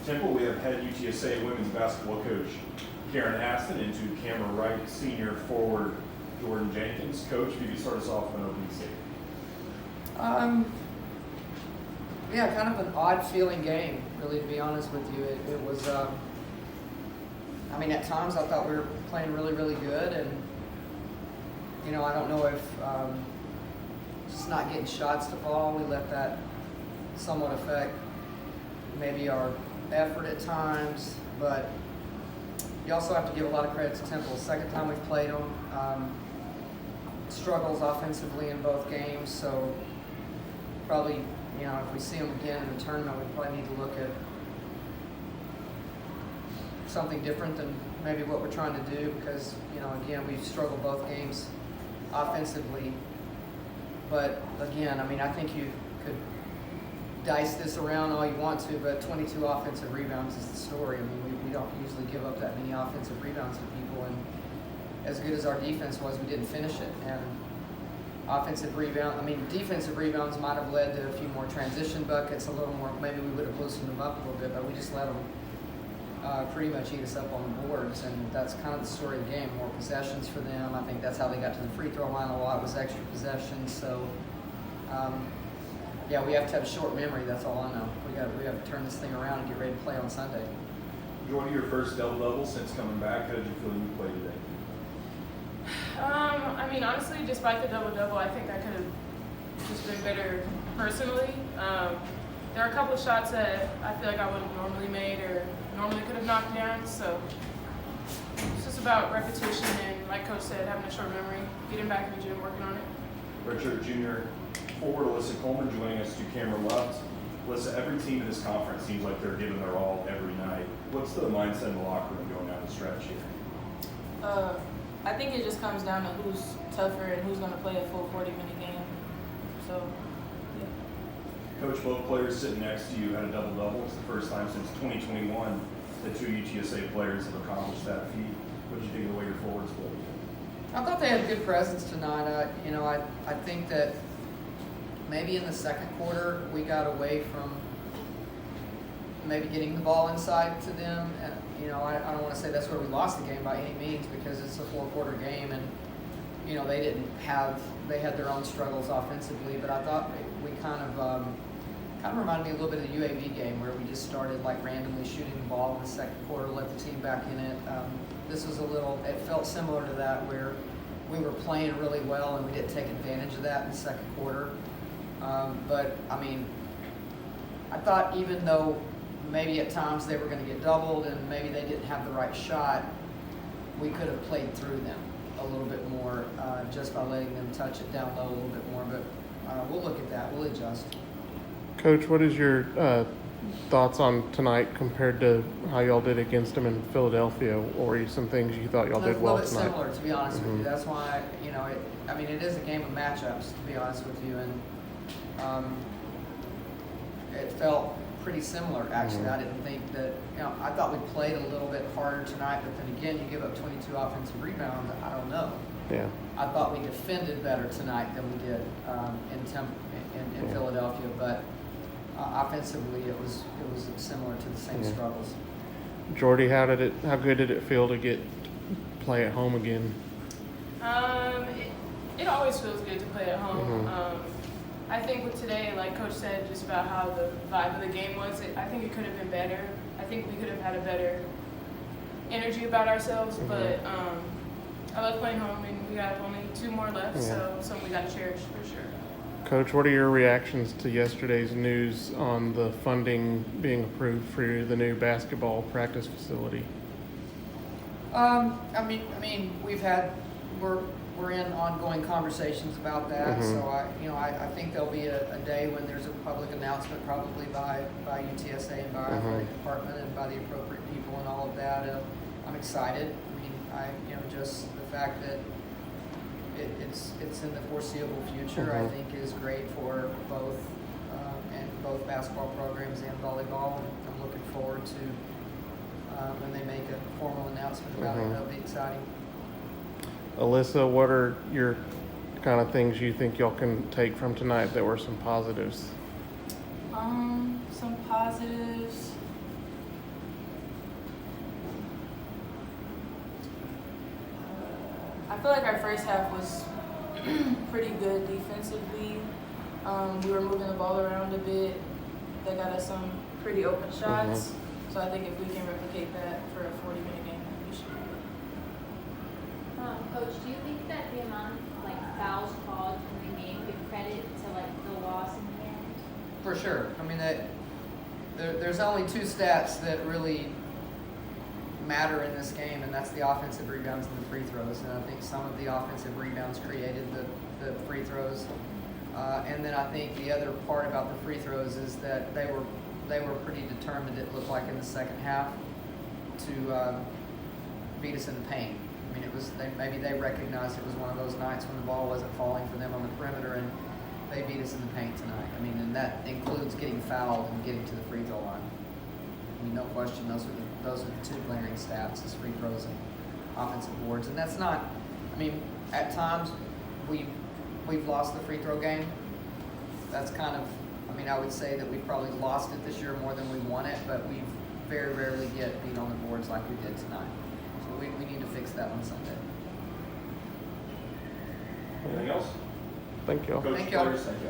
Temple, we have head UTSA women's basketball coach Karen Aston into camera right senior forward Jordan Jenkins. Coach, if you could start us off with an opening statement. Yeah, kind of an odd feeling game, really, to be honest with you. It was, at times I thought we were playing really, really good, and, I don't know if just not getting shots to fall, we let that somewhat affect maybe our effort at times, but you also have to give a lot of credit to Temple. Second time we've played them, struggles offensively in both games, so probably, if we see them again in the tournament, we probably need to look at something different than maybe what we're trying to do because, again, we've struggled both games offensively. But again, I think you could dice this around all you want to, but 22 offensive rebounds is the story. We don't usually give up that many offensive rebounds to people, and as good as our defense was, we didn't finish it. And defensive rebounds might have led to a few more transition buckets, a little more, maybe we would have loosened them up a little bit, but we just let them pretty much eat us up on the boards, and that's kind of the story of the game. More possessions for them. I think that's how they got to the free throw line a lot, was extra possessions. So, we have to have a short memory, that's all I know. We have to turn this thing around and get ready to play on Sunday. Jordan, your first double-double since coming back. How did you feel you played today? Honestly, despite the double-double, I think I could have just been better personally. There are a couple of shots that I feel like I would have normally made or normally could have knocked down, so it's just about repetition and, like Coach said, having a short memory, getting back in the gym, working on it. Redshirt junior forward Alyssa Coleman joining us to camera left. Alyssa, every team in this conference seems like they're giving their all every night. What's the mindset in the locker room going down the stretch here? I think it just comes down to who's tougher and who's going to play a full 40-minute game. So, yeah. Coach, both players sitting next to you had a double-double. It's the first time since 2021 that two UTSA players have accomplished that feat. What did you think of the way your forwards played? I thought they had a good presence tonight. I think that maybe in the second quarter we got away from maybe getting the ball inside to them. I don't want to say that's where we lost the game by any means because it's a four-quarter game and, they had their own struggles offensively, but I thought we kind of reminded me a little bit of the UAB game where we just started like randomly shooting the ball in the second quarter, let the team back in it. This was it felt similar to that where we were playing really well and we didn't take advantage of that in the second quarter. But I thought even though maybe at times they were going to get doubled and maybe they didn't have the right shot, we could have played through them a little bit more just by letting them touch it down low a little bit more. But we'll look at that. We'll adjust. Coach, what is your thoughts on tonight compared to how y'all did against them in Philadelphia? Or some things you thought y'all did well tonight? A little bit similar, to be honest with you. That's why, it is a game of matchups, to be honest with you. And it felt pretty similar, actually. I didn't think that, I thought we played a little bit harder tonight, but then again, you give up 22 offensive rebounds, I don't know. Yeah. I thought we defended better tonight than we did in Philadelphia, but offensively it was similar to the same struggles. Jordy, how good did it feel to play at home again? It always feels good to play at home. I think with today, like Coach said, just about how the vibe of the game was, I think it could have been better. I think we could have had a better energy about ourselves, but I love playing home, and we have only 2 more left, so something we got to cherish for sure. Coach, what are your reactions to yesterday's news on the funding being approved for the new basketball practice facility? We're in ongoing conversations about that. So I think there'll be a day when there's a public announcement, probably by UTSA and by our athletic department and by the appropriate people and all of that. I'm excited. Just the fact that it's in the foreseeable future, I think is great for both basketball programs and volleyball. And I'm looking forward to when they make a formal announcement about it. That'll be exciting. Alyssa, what are your kind of things you think y'all can take from tonight that were some positives? Some positives. feel like our first half was pretty good defensively. We were moving the ball around a bit. They got us some pretty open shots. So I think if we can replicate that for a 40-minute game, we should be good. Coach, do you think that the amount of fouls called in the game give credit to the loss in the end? For sure. I mean, there's only two stats that really matter in this game, and that's the offensive rebounds and the free throws. And I think some of the offensive rebounds created the free throws. And then I think the other part about the free throws is that they were pretty determined, it looked like, in the second half to beat us in the paint. I mean, maybe they recognized it was one of those nights when the ball wasn't falling for them on the perimeter, and they beat us in the paint tonight. I mean, and that includes getting fouled and getting to the free throw line. I mean, no question, those are the two glaring stats: is free throws and offensive boards. And that's not. I mean, at times we've lost the free throw game. That's kind of. I mean, I would say that we've probably lost it this year more than we won it, but we very rarely get beat on the boards like we did tonight. So we need to fix that on Sunday. Anything else? Thank you. Coach, Thank y'all. players, thank you.